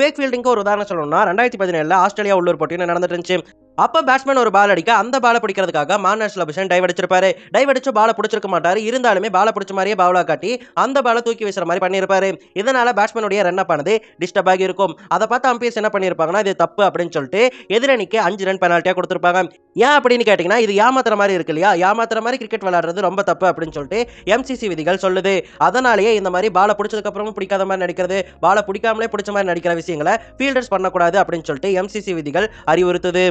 Break ஃபீல்டிங்க்கு ஒரு உதாரணம் சொல்லணும்னா 2017 ஆஸ்திரேலியா உள்ளூர் போட்டின்னு நடந்துட்டு இருந்துச்சு. அப்ப பேட்ஸ்மேன் ஒரு பால் அடிக்க அந்த பாலை பிடிக்கிறதுக்காக மார்னஸ் லபுஷன் டைவ் அடிச்சிருப்பாரு. டைவ் அடிச்சு பாலை பிடிச்சிருக்க மாட்டாரு. இருந்தாலுமே பாலை பிடிச்ச மாதிரியே பவுலா காட்டி அந்த பாலை தூக்கி வீசுற மாதிரி பண்ணியிருப்பாரு. இதனால பேட்ஸ்மேனுடைய ரன் அப் ஆனது டிஸ்டர்ப் ஆகி இருக்கும். அதை பார்த்து அம்பையர்ஸ் என்ன பண்ணியிருப்பாங்கன்னா இது தப்பு அப்படின்னு சொல்லிட்டு எதிரணிக்கு 5 ரன் பெனால்ட்டியா கொடுத்திருப்பாங்க. ஏன் அப்படின்னு கேட்டீங்கன்னா இது ஏமாத்துற மாதிரி இருக்கு இல்லையா, ஏமாத்துற மாதிரி கிரிக்கெட் விளையாடுறது ரொம்ப தப்பு அப்படின்னு சொல்லிட்டு எம்சிசி விதிகள் சொல்லுது. அதனாலேயே இந்த மாதிரி பாலை பிடிச்சதுக்கு அப்புறமும் பிடிக்காத மாதிரி நடிக்கிறது, பாலை பிடிக்காமலே பிடிச்ச மாதிரி நடிக்கிற விஷயங்களை ஃபீல்டர்ஸ் பண்ணக்கூடாது அப்படின்னு சொல்லிட்டு எம்சிசி விதிகள் அறிவுறுத்துது.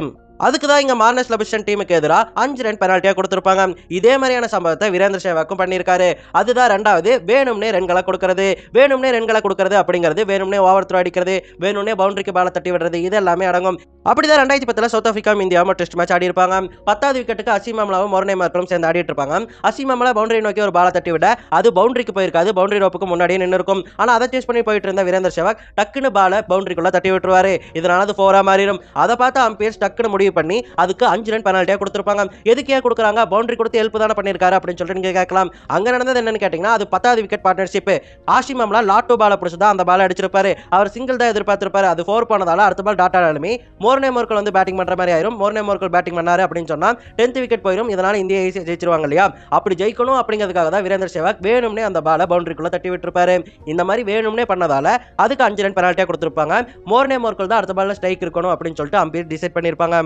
அதுக்கு தான் இங்க மார்னஸ் லபுஷன் டீமுக்கு எதிராக 5 ரன் பெனால்ட்டியா கொடுத்திருப்பாங்க. இதே மாதிரியான சம்பவத்தை வீரேந்திர சேவாக்கும் பண்ணியிருக்காரு. அதுதான் ரெண்டாவது வேணும்னே ரன்களை கொடுக்கிறது. வேணும்னே ரன்களை கொடுக்கிறது அப்படிங்கிறது வேணும்னே ஓவர் த்ரோ அடிக்கிறது, வேணும்னே பவுண்டரிக்கு பாலை தட்டி விடுறது, இது எல்லாமே அடங்கும். அப்படிதான் 2010 சவுத் ஆப்பிரிக்காவும் இந்தியாவும் டெஸ்ட் மேட்ச் ஆடி இருப்பாங்க. 10வது விக்கெட்டுக்கு அசீம் அம்லாவும் மொர்னே மார்க்கலும் சேர்ந்து ஆடிட்டு இருப்பாங்க. அசீம் அம்லா பவுண்டரி நோக்கி ஒரு பாலை தட்டி விட அது பவுண்டரிக்கு போயிருக்காது, பவுண்டரி ரோப்புக்கு முன்னாடியே நின்று இருக்கும். ஆனா அதை சேஸ் பண்ணி போயிட்டு இருந்த வீரேந்திர சேவாக் டக்குன்னு பாலை பவுண்டரிக்குள்ள தட்டி விட்டுருவாரு. இதனால அது 4-ஆ மாறிடும். அதை பார்த்து அம்பையர்ஸ் டக்குன்னு முடிவு பண்ணி அதுக்கு 5 ரன் பெனால்ட்டியா கொடுத்திருப்பாங்க. எதுக்கு ஏன் கொடுக்குறாங்க, பவுண்டரி கொடுத்து ஹெல்ப் தானே பண்ணிருக்காரு அப்படின்னு சொல்லிட்டு நீங்க கேட்கலாம். அங்க நடந்தது என்னன்னு கேட்டீங்கன்னா அது 10வது விக்கெட் பார்ட்னர்ஷிப். ஆஷிம் அம்லா லாட்டோ பாலை பிடிச்சதா அந்த பாலை அடிச்சிருப்பாரு. அவர் சிங்கிள் தான் எதிர்பார்த்திருப்பாரு. அது 4 போனதால அடுத்த பால் டாட் ஆனாலுமே மோர்னே மோர்கல் வந்து பேட்டிங் பண்ற மாதிரி ஆயிரும். மோர்னே மோர்கல் பேட்டிங் பண்ணாரு அப்படின்னு சொன்னா 10th விக்கெட் போயிடும். இதனால இந்தியா ஈஸியா ஜெயிச்சிருவாங்க இல்லையா. அப்படி ஜெயிக்கணும் அப்படிங்கிறதுக்காக தான் வீரேந்திர சேவாக் வேணும்னே அந்த பாலை பவுண்டரிக்குள்ள தட்டி விட்டுருப்பாரு. இந்த மாதிரி வேணும்னே பண்ணதால அதுக்கு 5 ரன் பெனால்ட்டியா கொடுத்திருப்பாங்க. மோர்னே மோர்கல் தான் அடுத்த பால்ல ஸ்ட்ரைக் இருக்கணும் அப்படின்னு சொல்லிட்டு அம்பையர் டிசைட் பண்ணிருப்பாங்க.